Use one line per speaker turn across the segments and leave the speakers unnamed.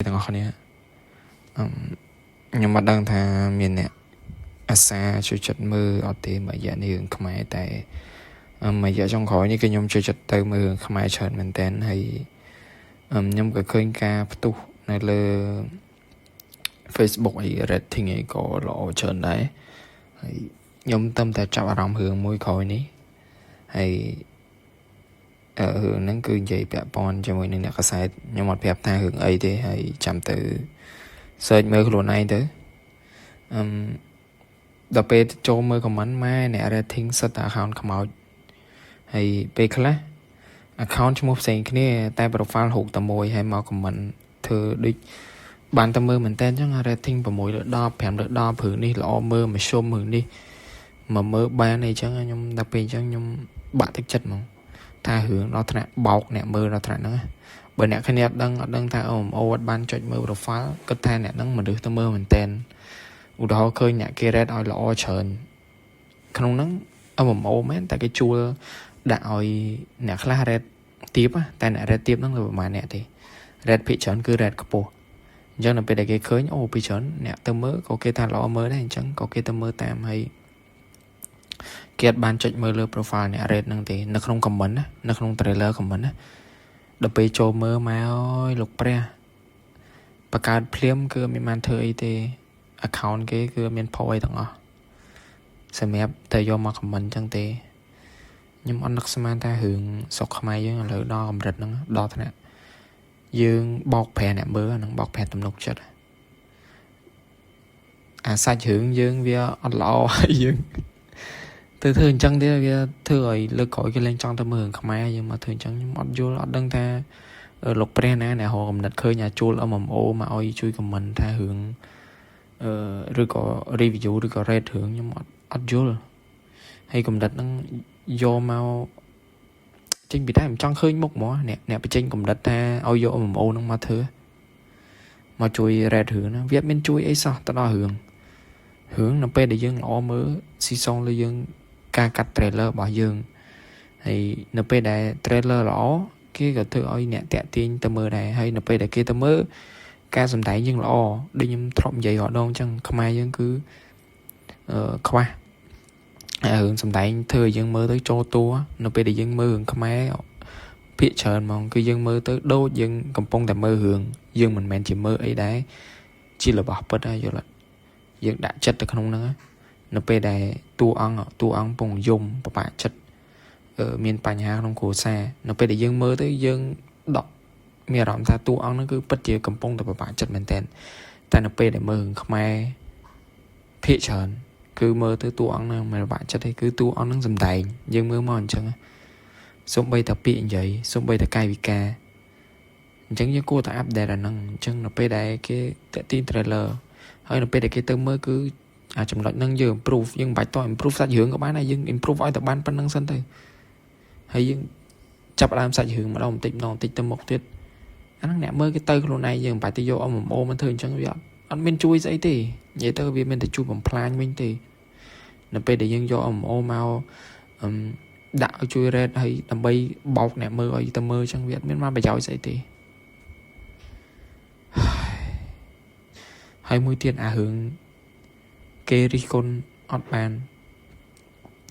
ទាំងអស់គ្នាខ្ញុំមកដឹងថាមានអ្នកអាសាជួយចិត្តមើលអត់ទេមួយរយៈនេះរឿងខ្មែរតែមួយរយៈចុងក្រោយនេះគឺខ្ញុំជួយចិត្តទៅមើលរឿងខ្មែរច្រើនមែនតើហើយខ្ញុំក៏ឃើញការផ្ទុះនៅលើ Facebook អី rating អីក៏ល្អច្រើនដែរហើយខ្ញុំតែចាប់អារម្មណ៍រឿងមួយក្រោយនេះហើយរឿងហ្នឹងគឺនិយាយពាក់ព័ន្ធជាមួយនឹងអ្នកកសែតខ្ញុំអត់ប្រាប់ថារឿងអីទេហើយចាំទៅ search មើលខ្លួនឯងទៅដល់ពេលចូលមើល comment ម៉ែអ្នក rating សិតតែ account ខ្មោចហើយពេលខ្លះ account ឈ្មោះផ្សេងគ្នាតែ profile រូបតែមួយហើយមក comment ធ្វើដូចបានតែមើលមែនតើអញ្ចឹង rating 6/10 5/10ព្រឹងនេះល្អមើលមកជុំព្រឹងនេះមកមើលបានអីចឹងខ្ញុំដល់ពេលអញ្ចឹងខ្ញុំបាក់ទឹកចិត្តហ្មងថារឿងដល់ថ្នាក់បោកអ្នកមើលដល់ថ្នាក់ហ្នឹងបើអ្នកគ្នាអត់ដឹងថាអូអត់បានចុចមើល profile គិតថាអ្នកហ្នឹងមនុស្សទៅមើលមែនតើឧទាហរណ៍ឃើញអ្នកគេ rate ឲ្យល្អច្រើនក្នុងហ្នឹងMMO មែនតែគេជួលដាក់ឲ្យអ្នកខ្លះ rate ទាបតែអ្នក rate ទាបហ្នឹងលើប្រហែលអ្នកទេ rate ភាគច្រើនគឺ rate ខ្ពស់អញ្ចឹងដល់ពេលដែលគេឃើញអូពីច្រើនអ្នកទៅមើលក៏គេថាល្អមើលដែរអញ្ចឹងក៏គេទៅមើលតាមហើយគេអត់បានចុចមើលលើ profile អ្នក rate ហ្នឹងទេនៅក្នុង comment ណានៅក្នុង trailer comment ណាដល់ពេលចូលមើលមកអើយលោកព្រះបង្កើតភ្លាមគឺមានបានធ្វើអីទេ account គេគឺមានផុសអីទាំងអស់សម្រាប់តែយកមក comment អញ្ចឹងទេខ្ញុំអត់នឹកស្មានថារឿងស្រុកខ្មែរយើងឥឡូវដល់កម្រិតហ្នឹងដល់ថ្នាក់យើងបោកប្រាស់អ្នកមើលហ្នឹងបោកប្រាស់ទំនុកចិត្តអាសាច់រឿងយើងវាអត់ល្អហើយយើងទៅធ្វើអញ្ចឹងទេវាធ្វើឲ្យលើកក្រោយគេលែងចង់ទៅមើលរឿងខ្មែរយើងមកធ្វើអញ្ចឹងខ្ញុំអត់យល់អត់ដឹងថាលោកព្រះណាអ្នកហៅកំណត់ឃើញអាជួល MMO មកឲ្យជួយ comment ថារឿងឬក៏ review ឬក៏ rate រឿងខ្ញុំអត់យល់ហើយកំណត់ហ្នឹងយកមកចេញពីតែមិនចង់ឃើញមុខហ្មងអ្នកបញ្ចេញកំណត់ថាឲ្យយក MMO ហ្នឹងមកធ្វើមកជួយ rate រឿងណាវាមានជួយអីសោះទៅដល់រឿងនៅពេលដែលយើងល្អមើលស៊ីសងលើយើងការកាត់ trailer របស់យើងហើយនៅពេលដែល trailer ល្អគេក៏ធ្វើឲ្យអ្នកតាក់ទាញទៅមើលដែរហើយនៅពេលដែលគេទៅមើលការសម្ដែងយើងល្អដូចខ្ញុំធ្លាប់និយាយរាល់ដងអញ្ចឹងខ្មែរយើងគឺខ្វះរឿងសម្ដែងធ្វើឲ្យយើងមើលទៅចូលតួនៅពេលដែលយើងមើលរឿងខ្មែរភាគច្រើនហ្មងគឺយើងមើលទៅដូចយើងកំពុងតែមើលរឿងយើងមិនមែនជាមើលអីដែរជារបស់ពិតហើយយល់អត់យើងដាក់ចិត្តទៅក្នុងហ្នឹងនៅពេលដែលតួអង្គពងយំបបាក់ចិត្តមានបញ្ហាក្នុងគ្រួសារនៅពេលដែលយើងមើលទៅយើងដកមានអារម្មណ៍ថាតួអង្គហ្នឹងគឺពិតជាកំពុងតែបបាក់ចិត្តមែនតើតែនៅពេលដែលមើលរឿងខ្មែរភាគច្រើនគឺមើលទៅតួអង្គហ្នឹងមិនបបាក់ចិត្តទេគឺតួអង្គហ្នឹងសម្ដែងយើងមើលមកអញ្ចឹងសូម្បីតែពាក្យនិយាយសូម្បីតែកាយវិការអញ្ចឹងយើងគួរតែអាប់ដេតអាហ្នឹងអញ្ចឹងនៅពេលដែលគេតាក់ទាញ trailer ហើយនៅពេលដែលគេទៅមើលគឺអាចំណុចហ្នឹងយើង improve យើងមិនបាច់ត improve សាច់រឿងក៏បានដែរយើង improve ឲ្យតែបានប៉ុណ្្នឹងសិនទៅហើយយើងចាប់ដើមសាច់រឿងម្ដងបន្តិចទៅមុខទៀតអាហ្នឹងអ្នកមើលគេទៅខ្លួនឯងយើងមិនបាច់ទៅយក MMO មកធ្វើអញ្ចឹងវាអត់មានជួយស្អីទេនិយាយទៅវាមានតែជួយបំផ្លាញវិញទេនៅពេលដែលយើងយក MMO មកដាក់ឲ្យជួយ rate ហើយដើម្បីបោកអ្នកមើលឲ្យទៅមើលអញ្ចឹងវាអត់មានមកប្រយោជន៍ស្អីទេហើយមួយទៀតអារឿងគេរិះគន់អត់បាន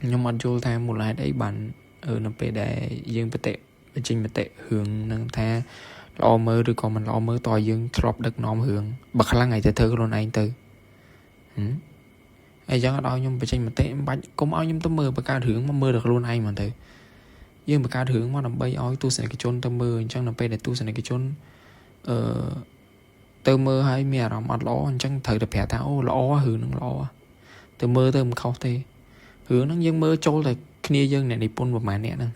ខ្ញុំអត់យល់ថាមូលហេតុអីបាននៅពេលដែលយើងបញ្ចេញមតិរឿងហ្នឹងថាល្អមើលឬក៏មិនល្អមើលតើយើងធ្លាប់ដឹកនាំរឿងបើខ្លាំងឲ្យទៅធ្វើខ្លួនឯងទៅអញ្ចឹងអត់ឲ្យខ្ញុំបញ្ចេញមតិមិនបាច់កុំឲ្យខ្ញុំទៅមើលបង្កើតរឿងមកមើលតែខ្លួនឯងមកទៅយើងបង្កើតរឿងមកដើម្បីឲ្យទស្សនិកជនទៅមើលអញ្ចឹងនៅពេលដែលទស្សនិកជនទៅមើលហើយមានអារម្មណ៍អត់ល្អអញ្ចឹងត្រូវតែប្រាប់ថាអូល្អរឿងហ្នឹងល្អទៅមើលទៅមិនខុសទេរឿងហ្នឹងយើងមើលចូលតែគ្នាយើងអ្នកនិពន្ធប្រហែលអ្នកហ្នឹង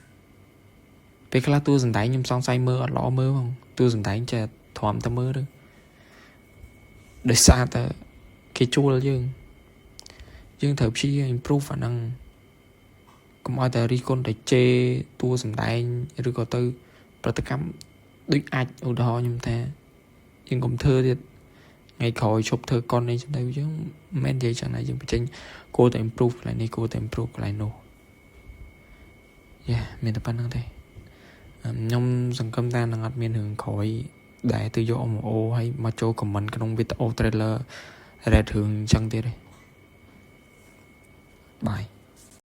ពេលខ្លះតួសម្ដែងខ្ញុំសង្ស័យមើលអត់ល្អមើលផងតួសម្ដែងចេះទ្រាំទៅមើលទៅដោយសារតែគេជួលយើងត្រូវព្យាយាម improve អាហ្នឹងកុំឲ្យតែរិះគន់តែជេរតួសម្ដែងឬក៏ទៅប្រតិកម្មដូចអាចឧទាហរណ៍ខ្ញុំថាយើងកុំធ្វើទៀតថ្ងៃក្រោយឈប់ធ្វើកុននេះទៅយើងមិនមែននិយាយចឹងណាយើងបញ្ចេញគួរតែ improve កន្លែងនេះគួរតែ improve កន្លែងនោះមានតែប៉ុណ្្នឹងទេខ្ញុំសង្ឃឹមថានឹងអត់មានរឿងក្រោយ để từ vô ông ô hay mà cho comment trong video trailer ra thường chẳng thế đấy. Bye.